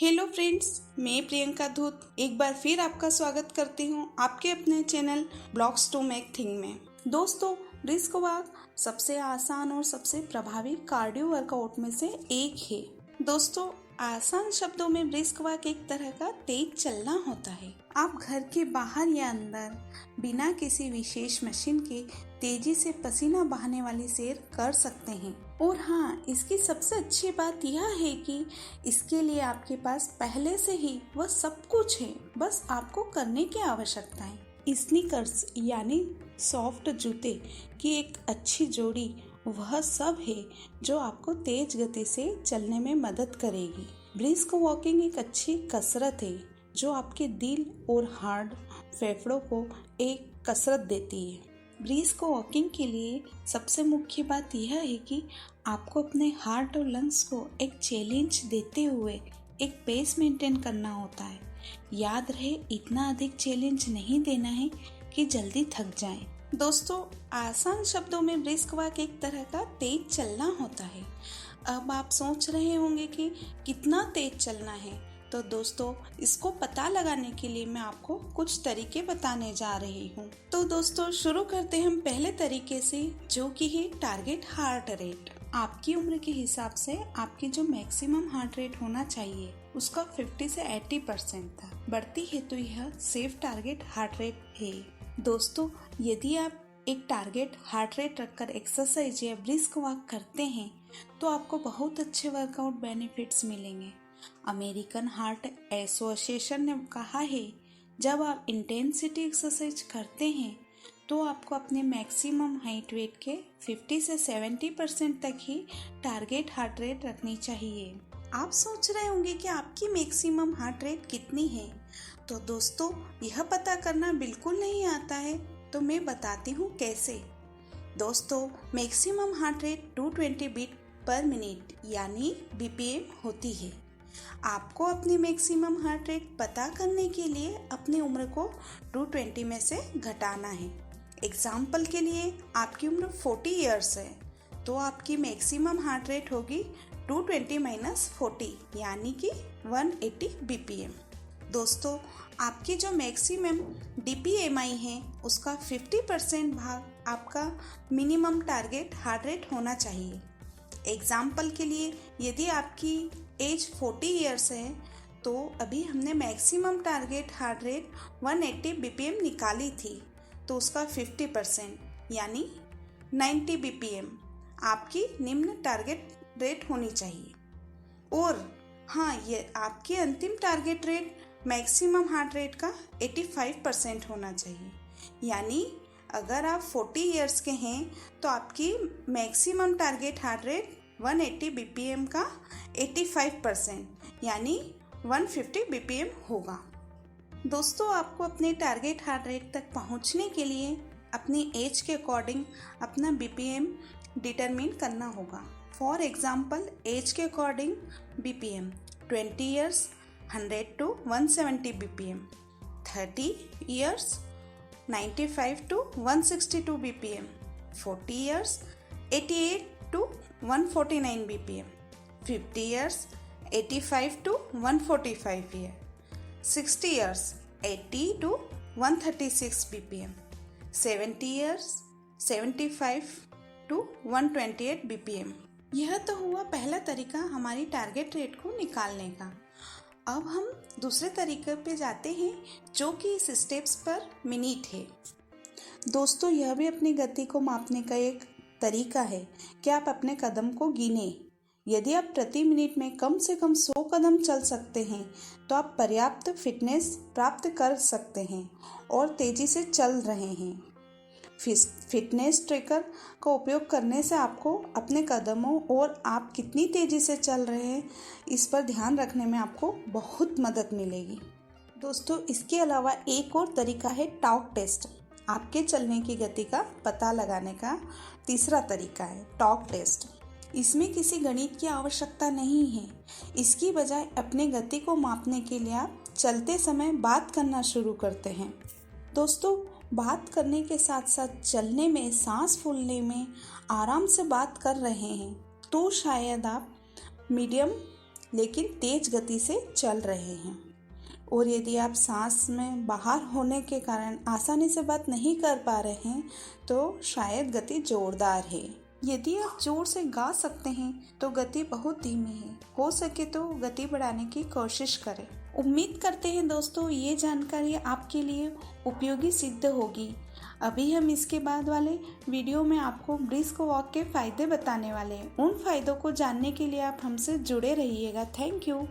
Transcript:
Hello friends, मैं प्रियंका धूत एक बार फिर आपका स्वागत करती हूँ आपके अपने channel blogs to make thing में। दोस्तों, ब्रिस्क वॉक सबसे आसान और सबसे प्रभावी कार्डियो वर्कआउट में से एक है। दोस्तों, आसान शब्दों में ब्रिस्क वॉक एक तरह का तेज चलना होता है। आप घर के बाहर या अंदर बिना किसी विशेष मशीन के तेजी से पसीना बहाने वाली सैर कर सकते हैं। और हाँ, इसकी सबसे अच्छी बात यह है कि इसके लिए आपके पास पहले से ही वह सब कुछ है, बस आपको करने की आवश्यकता है। स्नीकर्स यानी सॉफ्ट जूते की एक अच्छी जोड़ी वह सब है जो आपको तेज गति से चलने में मदद करेगी। ब्रिस्क वॉकिंग एक अच्छी कसरत है जो आपके दिल और हार्ट फेफड़ों को एक कसरत देती है। ब्रिस्क वॉकिंग के लिए सबसे मुख्य बात यह है कि आपको अपने हार्ट और लंग्स को एक चैलेंज देते हुए एक पेस मेंटेन करना होता है। याद रहे, इतना अधिक चैलेंज नहीं देना है कि जल्दी थक जाएं। दोस्तों, आसान शब्दों में ब्रिस्क वॉक एक तरह का तेज चलना होता है। अब आप सोच रहे होंगे कि कितना तेज चलना है, तो दोस्तों इसको पता लगाने के लिए मैं आपको कुछ तरीके बताने जा रही हूँ। तो दोस्तों शुरू करते हैं हम पहले तरीके से, जो कि है टारगेट हार्ट रेट। आपकी उम्र के हिसाब से आपकी जो मैक्सिमम हार्ट रेट होना चाहिए उसका 50 से 80% था। बढ़ती है तो यह सेफ टारगेट हार्ट रेट है। दोस्तों, यदि आप एक टारगेट हार्ट रेट रखकर एक्सरसाइज या ब्रिस्क वॉक करते हैं तो आपको बहुत अच्छे वर्कआउट बेनिफिट्स मिलेंगे। अमेरिकन हार्ट एसोसिएशन ने कहा है, जब आप इंटेंसिटी एक्सरसाइज करते हैं तो आपको अपने मैक्सिमम हाइट वेट के 50 से 70% तक ही टारगेट हार्ट रेट रखनी चाहिए। आप सोच रहे होंगे कि आपकी मैक्सिमम हार्ट रेट कितनी है, तो दोस्तों यह पता करना बिल्कुल नहीं आता है, तो मैं बताती हूँ कैसे। दोस्तों, maximum heart rate 220 beat per minute यानी BPM होती है। आपको अपनी मैक्सिमम हार्ट रेट पता करने के लिए अपनी उम्र को 220 में से घटाना है। एग्जाम्पल के लिए, आपकी उम्र 40 इयर्स है तो आपकी मैक्सिमम हार्ट रेट होगी 220 - 40 यानी कि 180 BPM। दोस्तों, आपकी जो मैक्सिमम DPMI है उसका 50% भाग आपका मिनिमम टारगेट हार्ट रेट होना चाहिए। एग्जाम्पल के लिए, यदि आपकी एज 40 इयर्स है तो अभी हमने maximum target heart rate 180 BPM निकाली थी, तो उसका 50% यानी 90 BPM आपकी निम्न टारगेट रेट होनी चाहिए। और हाँ, ये आपकी अंतिम target rate maximum heart rate का 85% होना चाहिए। यानी अगर आप 40 इयर्स के हैं तो आपकी maximum target heart rate 180 BPM का 85% यानी 150 BPM होगा। दोस्तों, आपको अपने टारगेट हार्ट रेट तक पहुंचने के लिए अपनी एज के अकॉर्डिंग अपना BPM डिटरमिन करना होगा। फॉर एग्जाम्पल, एज के according BPM 20 years 100 to 170 BPM, 30 years 95 to 162 BPM, 40 years 88 to 149 BPM, 50 years 85 to 145 year, 60 years 80 to 136 BPM, 70 years 75 to 128 BPM। यह तो हुआ पहला तरीका हमारी टारगेट रेट को निकालने का। अब हम दूसरे तरीके पे जाते हैं जो कि इस स्टेप्स पर मिनट है। दोस्तों, यह भी अपनी गति को मापने का एक तरीका है कि आप अपने कदम को गिने। यदि आप प्रति मिनट में कम से कम 100 कदम चल सकते हैं तो आप पर्याप्त फिटनेस प्राप्त कर सकते हैं और तेजी से चल रहे हैं। फिटनेस ट्रैकर का उपयोग करने से आपको अपने कदमों और आप कितनी तेज़ी से चल रहे हैं इस पर ध्यान रखने में आपको बहुत मदद मिलेगी। दोस्तों, इसके अलावा एक और तरीका है टॉक टेस्ट। आपके चलने की गति का पता लगाने का तीसरा तरीका है टॉक टेस्ट। इसमें किसी गणित की आवश्यकता नहीं है। इसकी बजाय अपने गति को मापने के लिए आप चलते समय बात करना शुरू करते हैं। दोस्तों, बात करने के साथ साथ चलने में, सांस फूलने में आराम से बात कर रहे हैं तो शायद आप मीडियम लेकिन तेज गति से चल रहे हैं। और यदि आप सांस में बाहर होने के कारण आसानी से बात नहीं कर पा रहे हैं तो शायद गति जोरदार है। यदि आप जोर से गा सकते हैं तो गति बहुत धीमी है। हो सके तो गति बढ़ाने की कोशिश करें। उम्मीद करते हैं दोस्तों ये जानकारी आपके लिए उपयोगी सिद्ध होगी। अभी हम इसके बाद वाले वीडियो में आपको ब्रिस्क वॉक के फायदे बताने वाले हैं। उन फायदों को जानने के लिए आप हमसे जुड़े रहिएगा। Thank you.